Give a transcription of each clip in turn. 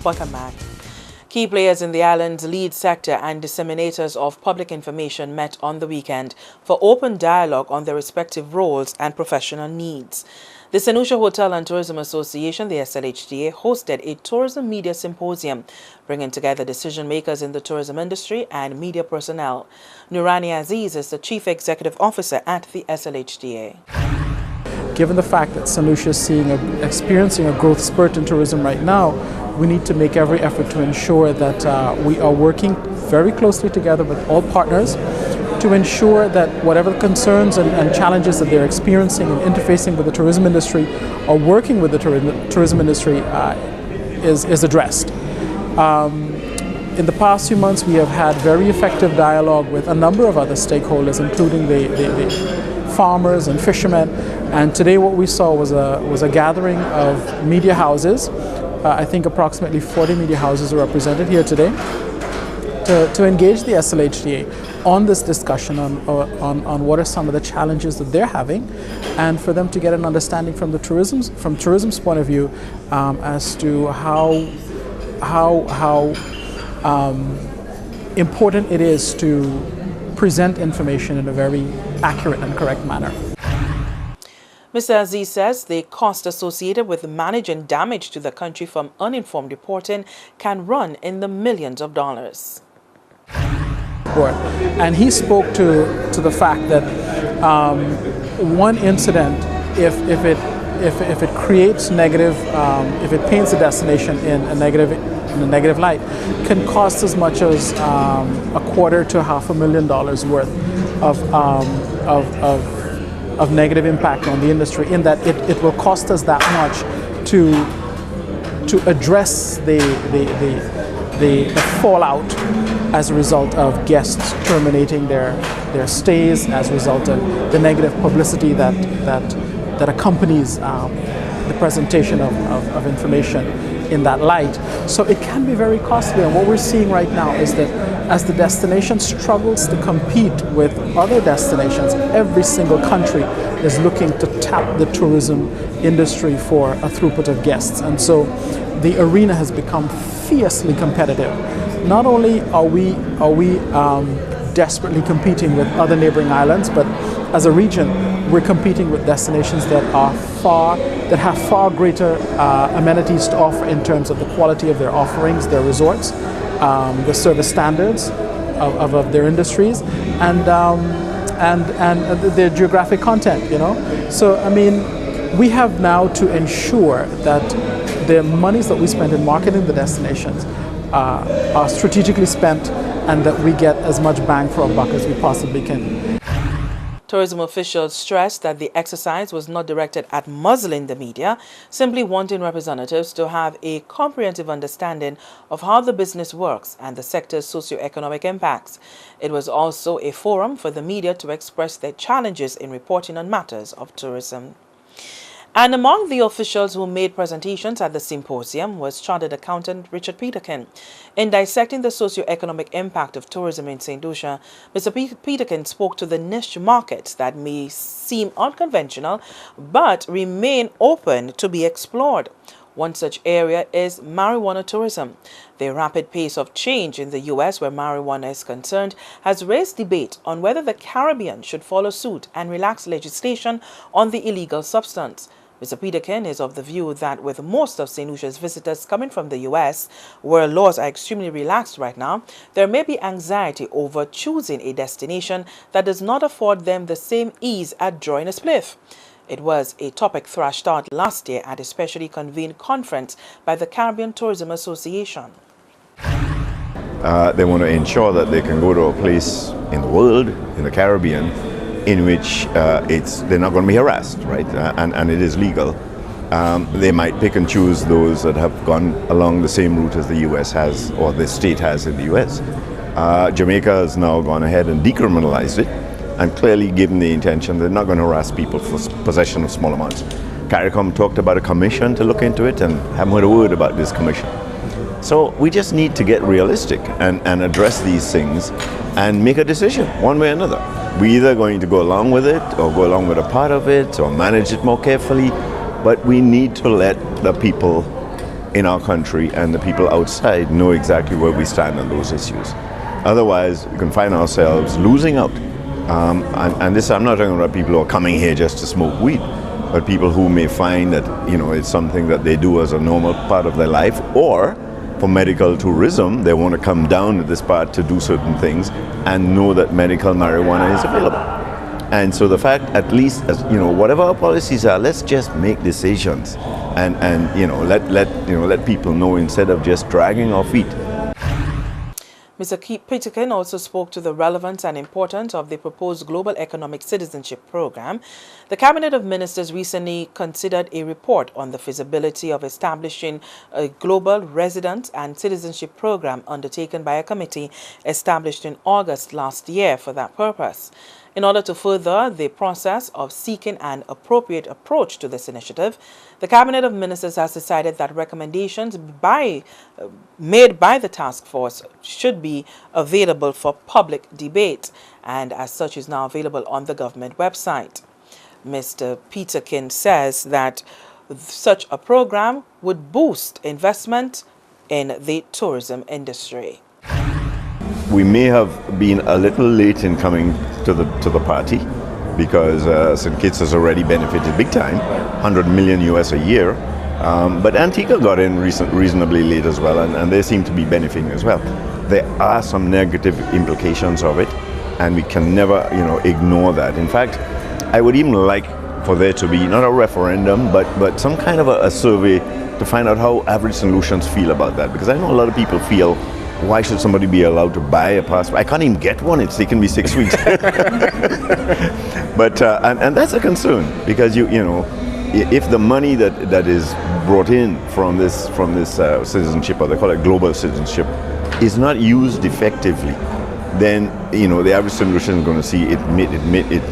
Welcome back. Key players in the island's lead sector and disseminators of public information met on the weekend for open dialogue on their respective roles and professional needs. The St. Lucia Hotel and Tourism Association, the SLHTA, hosted a tourism media symposium, bringing together decision makers in the tourism industry and media personnel. Nurani Aziz is the Chief Executive Officer at the SLHTA. Given the fact that St. Lucia is experiencing a growth spurt in tourism right now, we need to make every effort to ensure that we are working very closely together with all partners to ensure that whatever concerns and challenges that they're experiencing and interfacing with the tourism industry or working with the tourism industry is addressed. In the past few months, we have had very effective dialogue with a number of other stakeholders, including the farmers and fishermen. And today what we saw was a gathering of media houses. I think approximately 40 media houses are represented here today to engage the SLHTA on this discussion on what are some of the challenges that they're having, and for them to get an understanding from tourism's point of view as to how important it is to present information in a very accurate and correct manner. Mr. Aziz says the cost associated with managing damage to the country from uninformed reporting can run in the millions of dollars. And he spoke to the fact that one incident, if it creates negative, if it paints a destination in a negative light, can cost as much as $250,000 to $500,000 worth of negative impact on the industry, in that it will cost us that much to address the fallout as a result of guests terminating their stays, as a result of the negative publicity that accompanies the presentation of information in that light. So it can be very costly, and what we're seeing right now is that as the destination struggles to compete with other destinations, every single country is looking to tap the tourism industry for a throughput of guests. And so the arena has become fiercely competitive. Not only are we desperately competing with other neighboring islands, but as a region, we're competing with destinations that have far greater amenities to offer in terms of the quality of their offerings, their resorts, the service standards of their industries, and their geographic content. So I mean, we have now to ensure that the monies that we spend in marketing the destinations are strategically spent, and that we get as much bang for our buck as we possibly can. Tourism officials stressed that the exercise was not directed at muzzling the media, simply wanting representatives to have a comprehensive understanding of how the business works and the sector's socio-economic impacts. It was also a forum for the media to express their challenges in reporting on matters of tourism. And among the officials who made presentations at the symposium was Chartered Accountant Richard Peterkin. In dissecting the socio-economic impact of tourism in St. Lucia, Mr. Peterkin spoke to the niche markets that may seem unconventional but remain open to be explored. One such area is marijuana tourism. The rapid pace of change in the U.S. where marijuana is concerned has raised debate on whether the Caribbean should follow suit and relax legislation on the illegal substance. Mr. Peterkin is of the view that with most of St. Lucia's visitors coming from the U.S., where laws are extremely relaxed right now, there may be anxiety over choosing a destination that does not afford them the same ease at drawing a spliff. It was a topic thrashed out last year at a specially convened conference by the Caribbean Tourism Association. They want to ensure that they can go to a place in the world, in the Caribbean, in which they're not going to be harassed, right? And it is legal. They might pick and choose those that have gone along the same route as the U.S. has, or the state has in the U.S. Jamaica has now gone ahead and decriminalized it, and clearly given the intention they're not going to harass people for possession of small amounts. CARICOM talked about a commission to look into it, and haven't heard a word about this commission. So we just need to get realistic and address these things and make a decision one way or another. We're either going to go along with it or go along with a part of it or manage it more carefully, but we need to let the people in our country and the people outside know exactly where we stand on those issues. Otherwise, we can find ourselves losing out. And this, I'm not talking about people who are coming here just to smoke weed, but people who may find that, it's something that they do as a normal part of their life, or for medical tourism, they want to come down to this part to do certain things and know that medical marijuana is available. And so the fact, at least, as whatever our policies are, let's just make decisions and let people know instead of just dragging our feet. Mr. Peterkin also spoke to the relevance and importance of the proposed Global Economic Citizenship Program. The Cabinet of Ministers recently considered a report on the feasibility of establishing a global resident and citizenship program undertaken by a committee established in August last year for that purpose. In order to further the process of seeking an appropriate approach to this initiative, the Cabinet of Ministers has decided that recommendations made by the task force should be available for public debate, and as such is now available on the government website. Mr. Peterkin says that such a program would boost investment in the tourism industry. We may have been a little late in coming to the party because St. Kitts has already benefited big time, 100 million US a year. But Antigua got in reasonably late as well, and they seem to be benefiting as well. There are some negative implications of it, and we can never, ignore that. In fact, I would even like for there to be not a referendum, but some kind of a survey to find out how average St. Lucians feel about that, because I know a lot of people feel, why should somebody be allowed to buy a passport? I can't even get one. It's taken me 6 weeks. But and that's a concern, because if the money that is brought in from this citizenship, or they call it global citizenship, is not used effectively, then the average St. Lucian is going to see it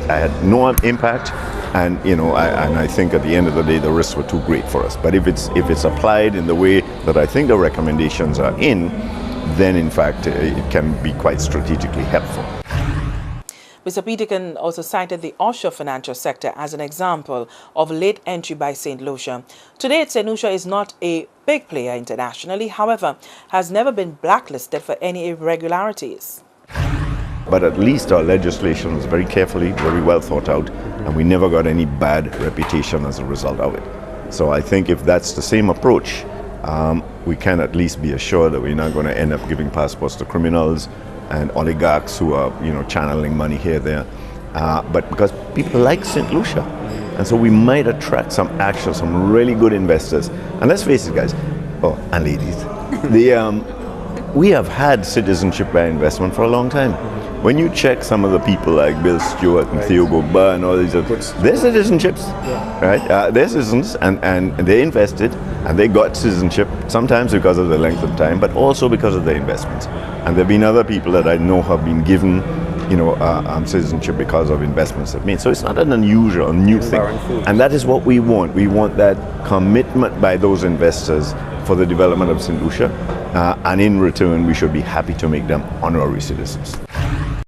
had no impact, and I think at the end of the day the risks were too great for us. But if it's applied in the way that I think the recommendations are in, then in fact it can be quite strategically helpful. Mr. Peterkin also cited the offshore financial sector as an example of late entry by St. Lucia. Today, St. Lucia is not a big player internationally, however, has never been blacklisted for any irregularities. But at least our legislation was very carefully, very well thought out, and we never got any bad reputation as a result of it. So I think if that's the same approach, we can at least be assured that we're not going to end up giving passports to criminals and oligarchs who are, channeling money here, there. But because people like St. Lucia. And so we might attract some really good investors. And let's face it, guys, and ladies, we have had citizenship by investment for a long time. When you check some of the people like Bill Stewart and Theo Goba and all these others, they're citizenships, right? They're citizens, and they invested, and they got citizenship, sometimes because of the length of time, but also because of their investments. And there have been other people that I know have been given, citizenship because of investments they've made. So it's not an unusual, new thing. And that is what we want. We want that commitment by those investors for the development of St. Lucia, and in return, we should be happy to make them honorary citizens.